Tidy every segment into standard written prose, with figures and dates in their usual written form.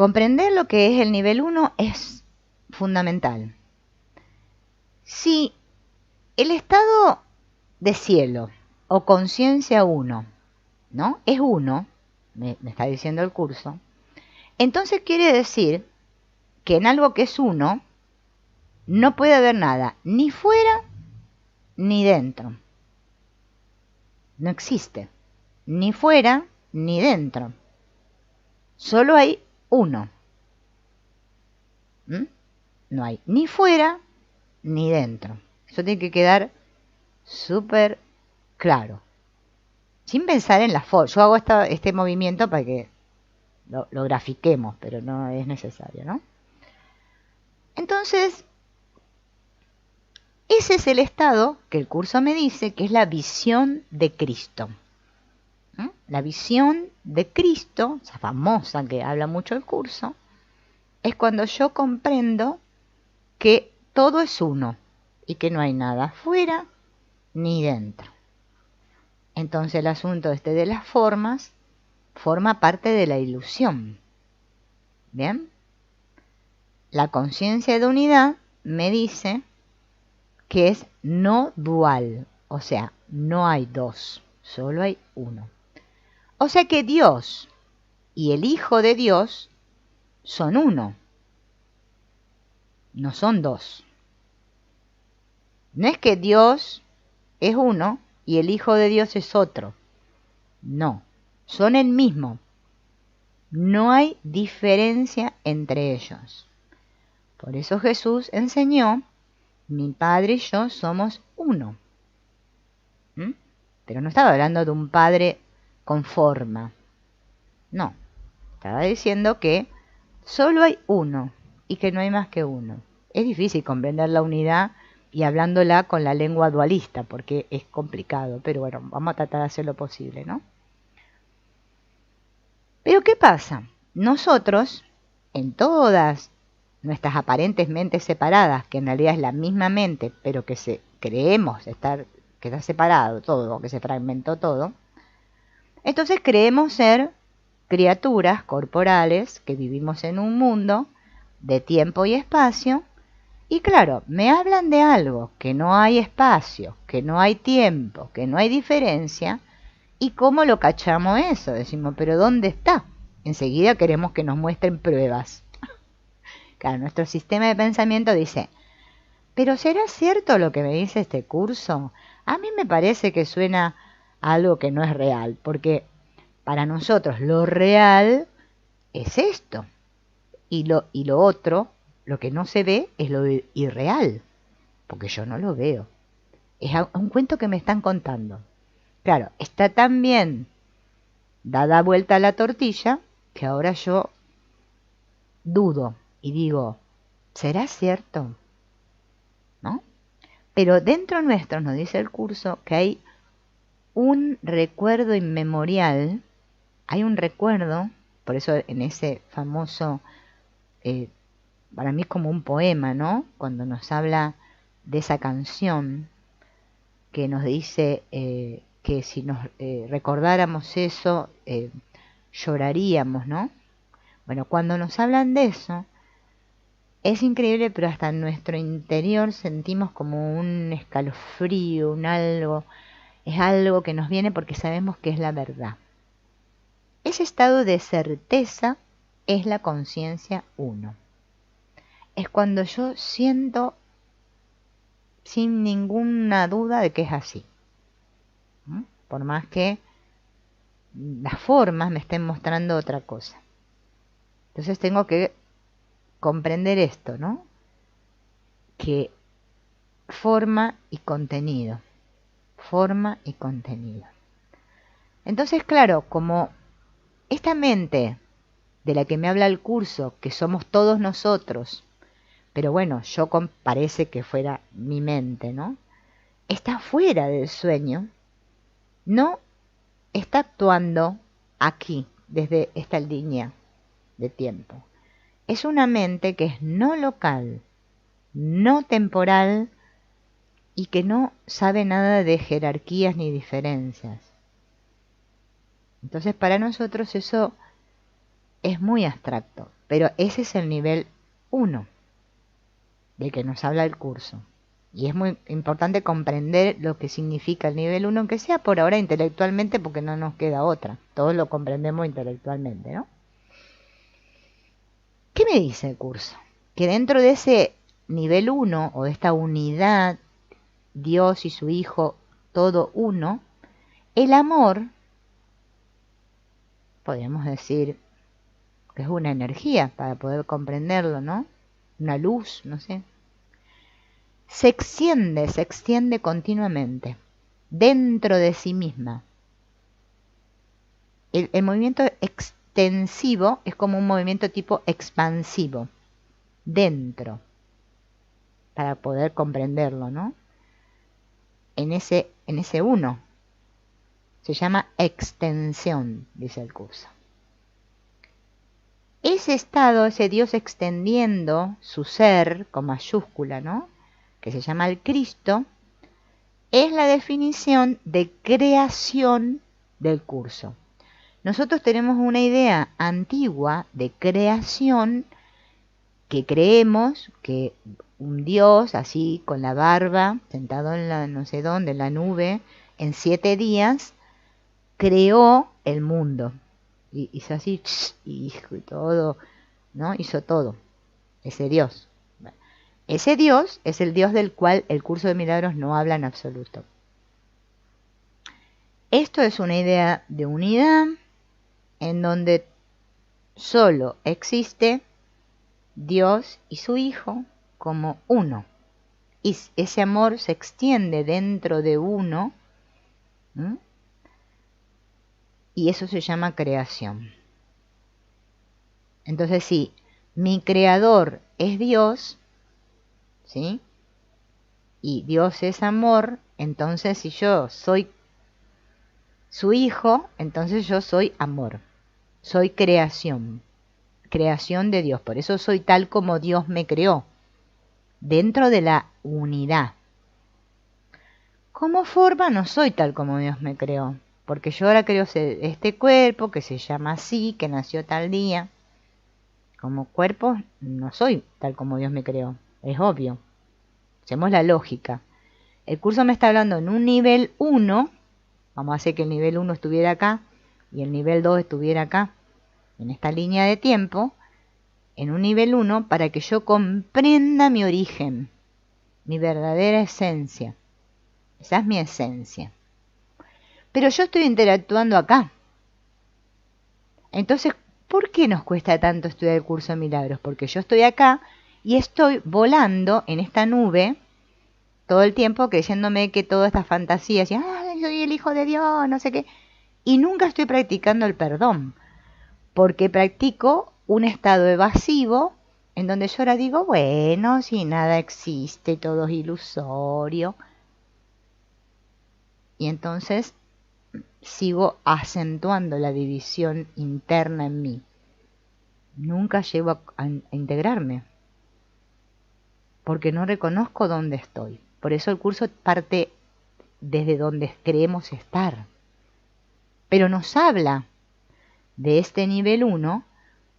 comprender lo que es el nivel 1 es fundamental. Si el estado de cielo o conciencia 1, ¿no? Es 1, me está diciendo el curso, entonces quiere decir que en algo que es 1 no puede haber nada, ni fuera ni dentro. No existe, ni fuera ni dentro. Solo hay 1. No hay ni fuera ni dentro. Eso tiene que quedar súper claro. Sin pensar en la forma. Yo hago este movimiento para que lo grafiquemos, pero no es necesario, ¿no? Entonces, ese es el estado que el curso me dice que es la visión de Cristo. La visión de Cristo, esa famosa que habla mucho el curso, es cuando yo comprendo que todo es uno y que no hay nada afuera ni dentro. Entonces el asunto de las formas forma parte de la ilusión. ¿Bien? La conciencia de unidad me dice que es no dual, o sea, no hay dos, solo hay uno. O sea que Dios y el Hijo de Dios son uno, no son dos. No es que Dios es uno y el Hijo de Dios es otro. No, son el mismo. No hay diferencia entre ellos. Por eso Jesús enseñó, mi Padre y yo somos uno. Pero no estaba hablando de un Padre con forma. No, estaba diciendo que solo hay uno y que no hay más que uno. Es difícil comprender la unidad y hablándola con la lengua dualista, porque es complicado, pero bueno, vamos a tratar de hacer lo posible, ¿no? Pero ¿qué pasa? Nosotros, en todas nuestras aparentes mentes separadas, que en realidad es la misma mente, pero que creemos que está separado todo, que se fragmentó todo, entonces creemos ser criaturas corporales que vivimos en un mundo de tiempo y espacio. Y claro, me hablan de algo, que no hay espacio, que no hay tiempo, que no hay diferencia. ¿Y cómo lo cachamos eso? Decimos, ¿pero dónde está? Enseguida queremos que nos muestren pruebas. Claro, nuestro sistema de pensamiento dice, ¿pero será cierto lo que me dice este curso? A mí me parece que suena a algo que no es real, porque para nosotros lo real es esto. Y lo otro, lo que no se ve, es lo irreal, porque yo no lo veo. Es un cuento que me están contando. Claro, está tan bien dada vuelta a la tortilla que ahora yo dudo y digo, ¿será cierto? ¿No? Pero dentro nuestro nos dice el curso que hay un recuerdo inmemorial, hay un recuerdo, por eso en ese famoso, para mí es como un poema, ¿no? Cuando nos habla de esa canción que nos dice que si nos recordáramos eso, lloraríamos, ¿no? Bueno, cuando nos hablan de eso, es increíble, pero hasta en nuestro interior sentimos como un escalofrío, un algo, es algo que nos viene porque sabemos que es la verdad. Ese estado de certeza es la conciencia 1. Es cuando yo siento sin ninguna duda de que es así. Por más que las formas me estén mostrando otra cosa. Entonces tengo que comprender esto, ¿no? Que forma y contenido. Forma y contenido. Entonces, claro, como esta mente de la que me habla el curso, que somos todos nosotros, pero bueno, parece que fuera mi mente, ¿no? Está fuera del sueño, no está actuando aquí, desde esta línea de tiempo. Es una mente que es no local, no temporal y que no sabe nada de jerarquías ni diferencias. Entonces para nosotros eso es muy abstracto. Pero ese es el nivel 1 del que nos habla el curso. Y es muy importante comprender lo que significa el nivel 1, aunque sea por ahora intelectualmente, porque no nos queda otra. Todos lo comprendemos intelectualmente, ¿no? ¿Qué me dice el curso? Que dentro de ese nivel 1, o de esta unidad, Dios y su Hijo, todo uno, el amor, podríamos decir que es una energía para poder comprenderlo, ¿no? Una luz, no sé. Se extiende continuamente dentro de sí misma. El movimiento extensivo es como un movimiento tipo expansivo, dentro, para poder comprenderlo, ¿no? En ese uno. Se llama extensión, dice el curso. Ese estado, ese Dios extendiendo su ser con mayúscula, ¿no? Que se llama el Cristo, es la definición de creación del curso. Nosotros tenemos una idea antigua de creación, que creemos que un Dios así con la barba, sentado en la no sé dónde, en la nube, en 7 días, creó el mundo. Y hizo así, y todo, ¿no? Hizo todo. Ese Dios. Ese Dios es el Dios del cual el curso de milagros no habla en absoluto. Esto es una idea de unidad en donde solo existe Dios y su Hijo como uno. Y ese amor se extiende dentro de uno, ¿sí? Y eso se llama creación. Entonces, si mi creador es Dios, ¿sí? Y Dios es amor, entonces si yo soy su hijo, entonces yo soy amor. Soy creación. Creación de Dios. Por eso soy tal como Dios me creó. Dentro de la unidad. Como forma no soy tal como Dios me creó. Porque yo ahora creo este cuerpo que se llama así, que nació tal día. Como cuerpo no soy tal como Dios me creó. Es obvio. Hacemos la lógica. El curso me está hablando en un nivel 1. Vamos a hacer que el nivel 1 estuviera acá y el nivel 2 estuviera acá. En esta línea de tiempo. En un nivel 1 para que yo comprenda mi origen. Mi verdadera esencia. Esa es mi esencia. Pero yo estoy interactuando acá. Entonces, ¿por qué nos cuesta tanto estudiar el curso de milagros? Porque yo estoy acá y estoy volando en esta nube todo el tiempo creyéndome que todas estas fantasías, y soy el hijo de Dios, no sé qué, y nunca estoy practicando el perdón, porque practico un estado evasivo en donde yo ahora digo, bueno, si nada existe, todo es ilusorio, y entonces sigo acentuando la división interna en mí. Nunca llego a integrarme, porque no reconozco dónde estoy. Por eso el curso parte desde donde creemos estar. Pero nos habla de este nivel 1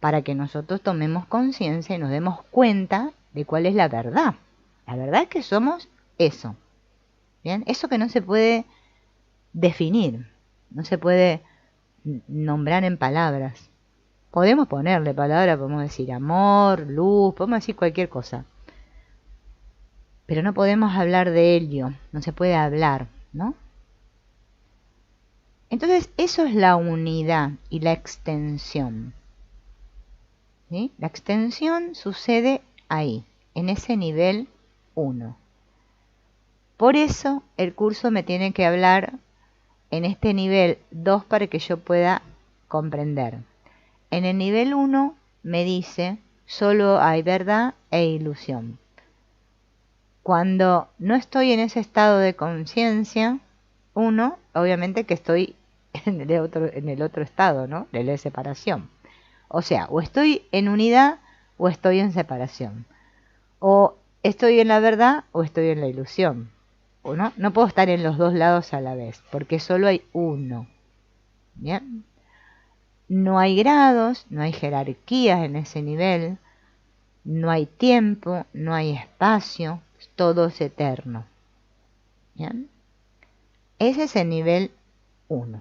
para que nosotros tomemos conciencia y nos demos cuenta de cuál es la verdad. La verdad es que somos eso. ¿Bien? Eso que no se puede definir, no se puede nombrar en palabras. Podemos ponerle palabras, podemos decir amor, luz, podemos decir cualquier cosa. Pero no podemos hablar de ello, no se puede hablar, ¿no? Entonces, eso es la unidad y la extensión. ¿Sí? La extensión sucede ahí, en ese nivel 1. Por eso el curso me tiene que hablar en este nivel 2 para que yo pueda comprender. En el nivel 1 me dice, solo hay verdad e ilusión. Cuando no estoy en ese estado de conciencia, obviamente que estoy en el otro estado, ¿no? De la separación. O sea, o estoy en unidad o estoy en separación. O estoy en la verdad o estoy en la ilusión. ¿O no? No puedo estar en los dos lados a la vez, porque solo hay uno. ¿Bien? No hay grados, no hay jerarquías en ese nivel, no hay tiempo, no hay espacio, todo es eterno. ¿Bien? Ese es el nivel 1.